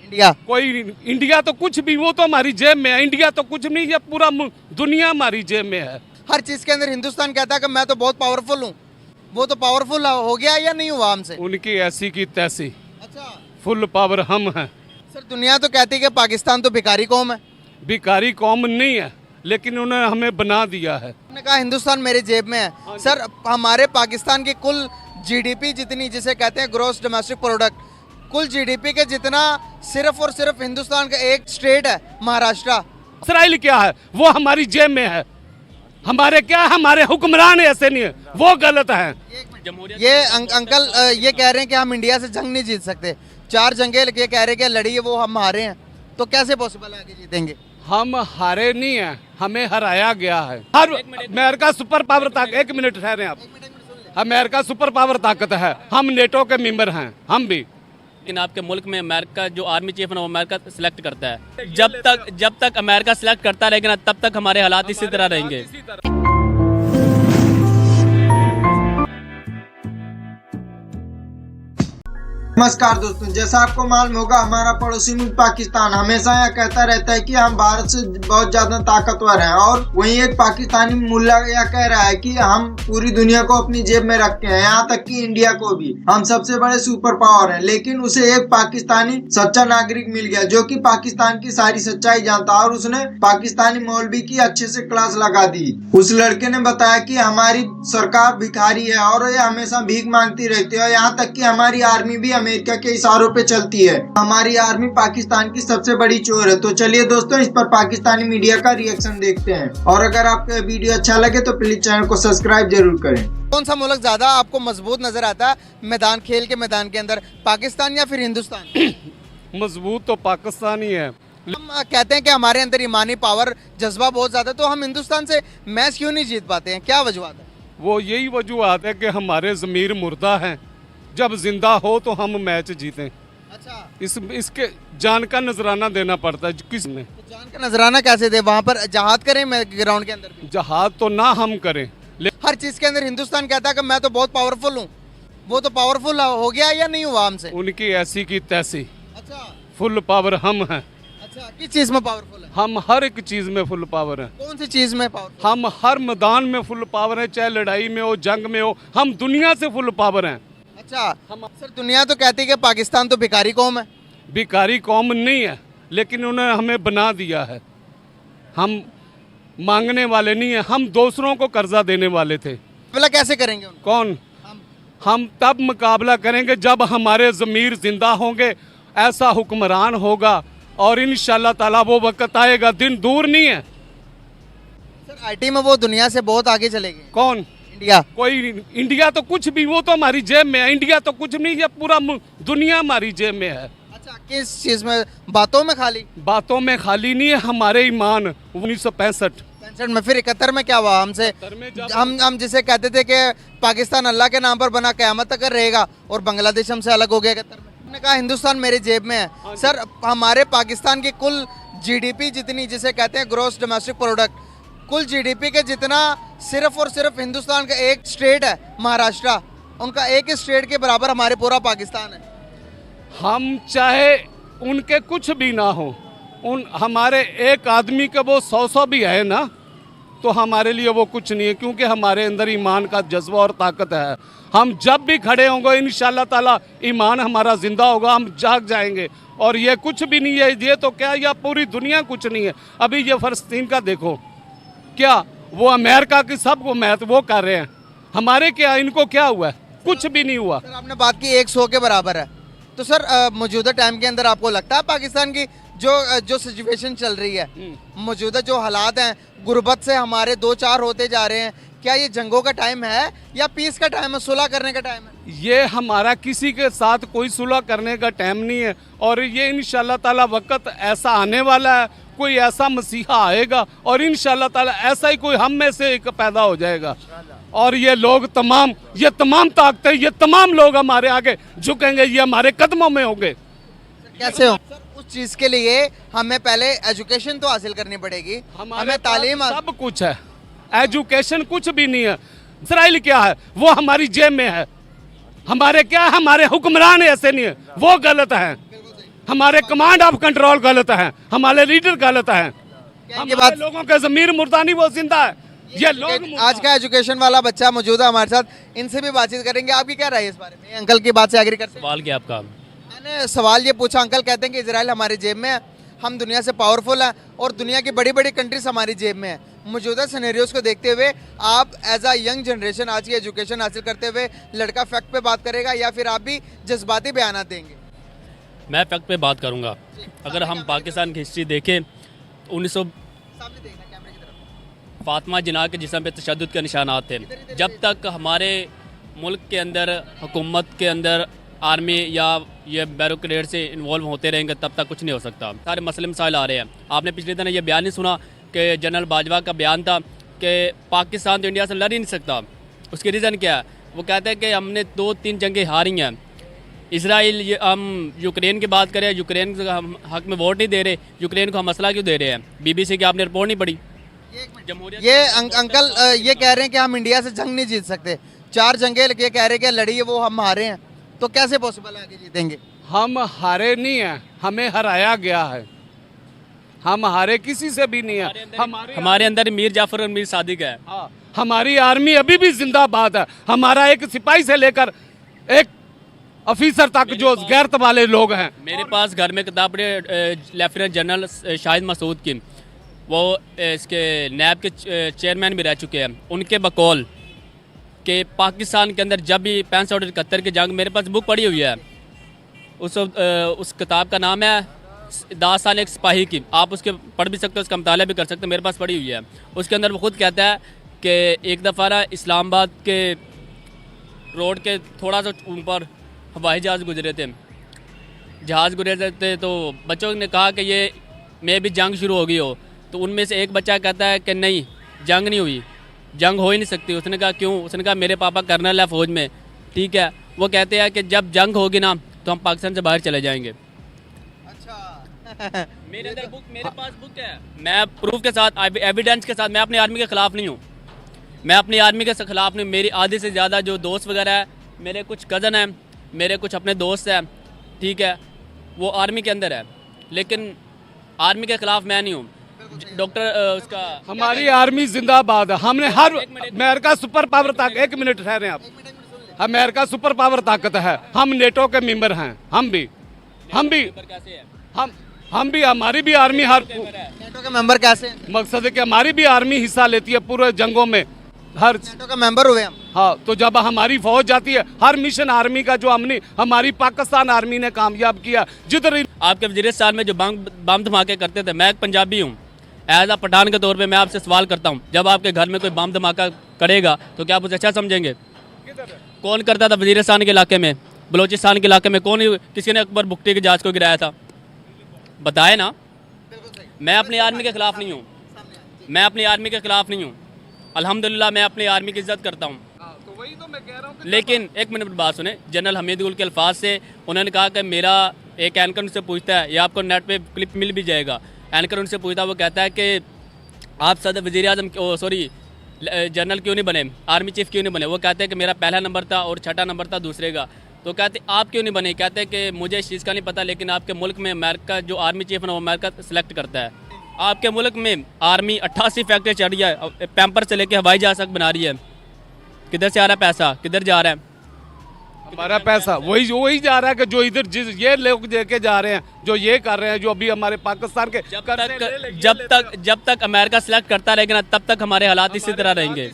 India कोई India तो कुछ भी, वो तो हमारी जेब में है। इंडिया तो कुछ नहीं, ये पूरा दुनिया हमारी जेब में है। हर चीज के अंदर हिंदुस्तान कहता है कि मैं तो बहुत पावरफुल हूँ। वो तो पावरफुल हो गया या नहीं हुआ हमसे? उनकी ऐसी की तैसी, अच्छा फुल पावर हम हैं। सर, दुनिया तो कहती है कि पाकिस्तान तो भिखारी कौम है। भिखारी कौम नहीं है, लेकिन उन्होंने हमें बना दिया है। आपने कहा हिंदुस्तान मेरी जेब में है। सर, हमारे पाकिस्तान की कुल जीडीपी जितनी, जिसे कहते हैं ग्रॉस डोमेस्टिक प्रोडक्ट, कुल जीडीपी के जितना सिर्फ और सिर्फ हिंदुस्तान का एक स्टेट है, महाराष्ट्र। इसराइल क्या है, वो हमारी जेब में है। हमारे क्या है, हमारे हुक्मरान ऐसे नहीं है, वो गलत है। ये अंकल ये कह रहे हैं कि हम इंडिया से जंग नहीं जीत सकते। 4 जंगें ये कह रहे हैं कि लड़ी है, वो हम हारे हैं, तो कैसे पॉसिबल है आगे जीतेंगे? हम हारे नहीं है, हमें हराया गया है। हर अमेरिका सुपर पावर ताकत, 1 मिनट ठहरे आप। अमेरिका सुपर पावर ताकत है, हम नेटो के मेंबर हैं, हम भी। लेकिन आपके मुल्क में अमेरिका जो आर्मी चीफ है ना, वो अमेरिका सिलेक्ट करता है। जब तक अमेरिका सिलेक्ट करता रहेगा ना, तब तक हमारे हालात इसी तरह रहेंगे। नमस्कार दोस्तों, जैसा आपको मालूम होगा, हमारा पड़ोसी मुल्क पाकिस्तान हमेशा यह कहता रहता है कि हम भारत से बहुत ज्यादा ताकतवर हैं, और वहीं एक पाकिस्तानी मुल्ला यह कह रहा है कि हम पूरी दुनिया को अपनी जेब में रखते हैं, यहाँ तक कि इंडिया को भी। हम सबसे बड़े सुपर पावर हैं। लेकिन उसे एक पाकिस्तानी सच्चा नागरिक मिल गया जो कि पाकिस्तान की सारी सच्चाई जानता, और उसने पाकिस्तानी मौलवी की अच्छे से क्लास लगा दी। उस लड़के ने बताया कि हमारी सरकार भिखारी है और ये हमेशा भीख मांगती रहती है, और यहाँ तक कि हमारी आर्मी भी अमेरिका के इशारों पे चलती है। हमारी आर्मी पाकिस्तान की सबसे बड़ी चोर है। तो चलिए दोस्तों, इस पर पाकिस्तानी मीडिया का रिएक्शन देखते हैं, और अगर आपको वीडियो अच्छा लगे तो प्लीज चैनल को सब्सक्राइब जरूर करें। कौन सा मुल्क ज्यादा आपको मजबूत नजर आता है मैदान, खेल के मैदान के अंदर, पाकिस्तान या फिर हिंदुस्तान? मजबूत तो पाकिस्तान ही है। हम कहते हैं कि हमारे अंदर ईमानी पावर, जज्बा बहुत ज्यादा, तो हम हिंदुस्तान से मैच क्यों नहीं जीत पाते हैं? क्या वजूहत है? वो यही वजूहत है कि हमारे ज़मीर मुर्दा हैं। जब जिंदा हो तो हम मैच जीतें। अच्छा, इसके जान का नजराना देना पड़ता है किसने। तो जान का नजराना कैसे दे? वहाँ पर जहाद करें ग्राउंड के अंदर भी? जहाद तो ना हम करें, हर चीज के अंदर हिंदुस्तान कहता है कि मैं तो बहुत पावरफुल हूँ। वो तो पावरफुल हो गया या नहीं हुआ हमसे? उनकी ऐसी की तैसी, अच्छा फुल पावर हम हैं। अच्छा, किस चीज में पावरफुल है? हम हर एक चीज में फुल पावर हैं। कौन सी चीज में पावरफुल? हम हर मैदान में फुल पावर हैं, चाहे लड़ाई में हो, जंग में हो, हम दुनिया से फुल पावर हैं। अच्छा, सर, दुनिया तो कहती है कि पाकिस्तान तो भिखारी कौम है। भिखारी कौम नहीं है, लेकिन उन्होंने हमें बना दिया है। हम मांगने वाले नहीं है, हम दूसरों को कर्जा देने वाले थे। मुकाबला कैसे करेंगे उनको? कौन? हम तब मुकाबला करेंगे जब हमारे ज़मीर जिंदा होंगे, ऐसा हुक्मरान होगा, और इंशाल्लाह ताला वो वक्त आएगा, दिन दूर नहीं है। सर, आईटी में वो दुनिया से बहुत आगे चले गए। कौन? इंडिया। कोई इंडिया तो कुछ भी, वो तो हमारी जेब में है। इंडिया तो कुछ नहीं, ये पूरा दुनिया हमारी जेब में है। अच्छा, किस चीज में? बातों में खाली? बातों में खाली नहीं है, हमारे ईमान। 1965 में फिर 71 में क्या हुआ हमसे? हम जिसे कहते थे कि पाकिस्तान अल्लाह के नाम पर बना, क़यामत तक रहेगा, और बांग्लादेश हमसे अलग हो गया 71 में। हमने कहा हिंदुस्तान मेरी जेब में है। सर, हमारे पाकिस्तान की कुल जीडीपी जितनी, जिसे कहते हैं ग्रॉस डोमेस्टिक प्रोडक्ट, कुल जीडीपी के जितना सिर्फ और सिर्फ हिंदुस्तान का एक स्टेट है, महाराष्ट्र, उनका एक स्टेट के बराबर हमारे पूरा पाकिस्तान है। हम चाहे उनके कुछ भी ना हो, हमारे एक आदमी के वो 100 भी है ना, तो हमारे लिए वो कुछ नहीं है, क्योंकि हमारे अंदर ईमान का जज्बा और ताकत है। हम जब भी खड़े होंगे, इंशाल्लाह ताला ईमान हमारा जिंदा होगा, हम जाग जाएंगे। और ये कुछ भी नहीं है, ये तो क्या, या पूरी दुनिया कुछ नहीं है। अभी ये फ़लस्तीन का देखो, क्या वो अमेरिका की सबको मैच वो कर रहे हैं, हमारे क्या, इनको क्या हुआ है? कुछ भी नहीं हुआ। सर, आपने बात की 100 के बराबर है, तो सर मौजूदा टाइम के अंदर आपको लगता है पाकिस्तान की जो सिचुएशन चल रही है, मौजूदा जो हालात हैं, गुर्बत से हमारे 2-4 होते जा रहे हैं, क्या ये जंगों का टाइम है या पीस का टाइम है, सुलह करने का टाइम है? ये हमारा किसी के साथ कोई सुलह करने का टाइम नहीं है, और ये इंशाल्लाह ताला वक्त ऐसा आने वाला है, कोई ऐसा मसीहा आएगा, और इंशाल्लाह ताला ऐसा ही कोई हम में से एक पैदा हो जाएगा, और ये लोग तमाम, ये तमाम ताकतें, ये तमाम लोग हमारे आगे झुकेंगे, ये हमारे कदमों में होंगे। कैसे हो? सर, उस चीज के लिए हमें पहले एजुकेशन तो हासिल करनी पड़ेगी, हमें तालीम। सब कुछ है, एजुकेशन कुछ भी नहीं है। इसराइल क्या है, वो हमारी जेब में है। हमारे क्या है, हमारे हुक्मरान ऐसे नहीं है, वो गलत है। हमारे कमांड ऑफ कंट्रोल गलत है, हमारे लीडर गलत है, इनके हमारे बाद लोगों के ज़मीर मुर्दानी वो जिंदा है, ये लोग आज का एजुकेशन वाला बच्चा मौजूद है हमारे साथ, इनसे भी बातचीत करेंगे। आपकी क्या राय है इस बारे में? ये अंकल की बात से एग्री करते हैं? सवाल क्या आपका? मैंने सवाल ये पूछा, अंकल कहते हैं कि इजराइल हमारी जेब में है, हम दुनिया से पावरफुल हैं और दुनिया की बड़ी बड़ी कंट्रीज हमारी जेब में है। मौजूदा सिनेरियोस को देखते हुए आप एज अ यंग जनरेशन आज की एजुकेशन हासिल करते हुए लड़का फैक्ट पे बात करेगा या फिर आप भी जज्बाती बयानात देंगे? मैं फैक्ट पे बात करूंगा। अगर हम पाकिस्तान की हिस्ट्री देखें, 1900 सामने देखना कैमरे की तरफ। फातिमा जिन्ना के जिस्म पे तशद्दुद के निशानात थे। जब तक हमारे मुल्क के अंदर हुकूमत के अंदर आर्मी या ये बैरोक्रेट से इन्वॉल्व होते रहेंगे तब तक कुछ नहीं हो सकता। सारे मसले मसाइल आ रहे हैं। आपने पिछले दिन ये बयान नहीं सुना कि जनरल बाजवा का बयान था कि पाकिस्तान तो इंडिया से लड़ ही नहीं सकता। उसकी रीज़न क्या है? वो कहते हैं कि हमने 2-3 जंगें हारी हैं। इसराइल, हम यूक्रेन की बात करें, यूक्रेन के हम हक में वोट नहीं दे रहे, यूक्रेन को हम मसला क्यों दे रहे हैं? BBC की आपने रिपोर्ट नहीं पढ़ी? ये अंकल ये कह रहे हैं कि हम इंडिया से जंग नहीं जीत सकते। 4 जंगें ये कह रहे हैं कि लड़ी है वो हम हारे हैं, तो कैसे पॉसिबल है आगे जीतेंगे? हम हारे नहीं हैं, हमें हराया गया है। हम हारे किसी से भी नहीं है। हमारे अंदर मीर जाफर और मीर सादिक है। हाँ, हमारी आर्मी अभी भी जिंदाबाद है। हमारा एक सिपाही से लेकर एक ऑफिसर तक जो गैरत वाले लोग हैं। मेरे पास घर में किताब पढ़ी लेफ्टिनेंट जनरल शाहिद मसूद की, वो इसके नैब के चेयरमैन भी रह चुके हैं। उनके बकौल कि पाकिस्तान के अंदर जब भी 65 और 71 की जंग, मेरे पास बुक पड़ी हुई है, उस किताब का नाम है दास्तान एक सिपाही की। आप उसके पढ़ भी सकते हो, उसका मुताला भी कर सकते हो, मेरे पास पड़ी हुई है। उसके अंदर वो खुद कहता है कि एक दफ़ा ना इस्लामाबाद के रोड के थोड़ा सा ऊपर हवाई जहाज़ गुजरे थे, तो बच्चों ने कहा कि ये मैं भी जंग शुरू हो गई हो, तो उनमें से एक बच्चा कहता है कि नहीं, जंग नहीं हुई, जंग हो ही नहीं सकती। उसने कहा क्यों? उसने कहा मेरे पापा कर्नल है फ़ौज में, ठीक है। वो कहते हैं कि जब जंग होगी ना तो हम पाकिस्तान से बाहर चले जाएंगे। अच्छा मेरे अंदर बुक, मेरे पास बुक है, मैं प्रूफ के साथ, एविडेंस के साथ। मैं अपनी आर्मी के ख़िलाफ़ नहीं हूँ, मैं अपनी आर्मी के ख़िलाफ़ नहीं। मेरी आधे से ज़्यादा जो दोस्त वगैरह है, मेरे कुछ कज़न हैं, मेरे कुछ अपने दोस्त हैं, ठीक है, वो आर्मी के अंदर है, लेकिन आर्मी के ख़िलाफ़ मैं नहीं हूँ। डॉक्टर उसका हमारी आर्मी जिंदाबाद है। हमने हर अमेरिका सुपर पावर ताकत, 1 मिनट ठहरे आप, अमेरिका सुपर पावर ताकत है, हम नेटो के मेंबर हैं। हम भी कैसे है? हम भी, हमारी भी आर्मी हर नेटो के मेंबर कैसे हैं? मकसद है कि हमारी भी आर्मी हिस्सा लेती है पूरे जंगों में, हर। नेटो का मेंबर हुए हम। हाँ, तो जब हमारी फौज जाती है, हर मिशन आर्मी का जो हमने, हमारी पाकिस्तान आर्मी ने कामयाब किया। जिधर आपके वज़ीरिस्तान में जो बम धमाके करते थे, मैं एक पंजाबी हूँ, एज अ पठान के तौर पे मैं आपसे सवाल करता हूँ, जब आपके घर में कोई बम धमाका करेगा तो क्या आप उसे अच्छा समझेंगे? कौन करता था वज़ीरिस्तान के इलाके में, बलोचिस्तान के इलाके में? कौन, किसी ने अकबर बुगटी के जहाज को गिराया था? बताए ना। मैं अपनी आर्मी के ख़िलाफ़ नहीं हूँ, मैं अपनी आर्मी के ख़िलाफ़ नहीं हूँ। अल्हम्दुलिल्लाह मैं अपनी आर्मी की इज़्ज़त करता हूँ। तो वही तो मैं कह रहा हूँ। लेकिन एक मिनट बात सुने, जनरल हमीद गुल के अल्फाज से उन्होंने कहा कि मेरा एक एंकर उनसे पूछता है, या आपको नेट पे क्लिप मिल भी जाएगा, एंकर उनसे पूछता है, वो कहता है कि आप सदर वज़ीर आज़म, सॉरी जनरल क्यों नहीं बने, आर्मी चीफ क्यों नहीं बने? वो कहते हैं कि मेरा पहला नंबर था और छठा नंबर था दूसरे का। तो कहते आप क्यों नहीं बने? कहते हैं कि मुझे इस चीज़ का नहीं पता, लेकिन आपके मुल्क में अमेरिका जो आर्मी चीफ है ना, वो अमेरिका सेलेक्ट करता है। आपके मुल्क में आर्मी 88 फैक्ट्री चढ़ रही है, पैम्पर से लेके हवाई जहाज तक बना रही है। किधर से आ रहा है पैसा, किधर जा रहा है? हमारा पैसा वही जा रहा है कि जो इधर ये लोग लेके जा रहे हैं, जो ये कर रहे हैं, जो अभी हमारे पाकिस्तान के जब तक अमेरिका सेलेक्ट करता रहेगा ना, तब तक हमारे हालात इसी तरह रहेंगे।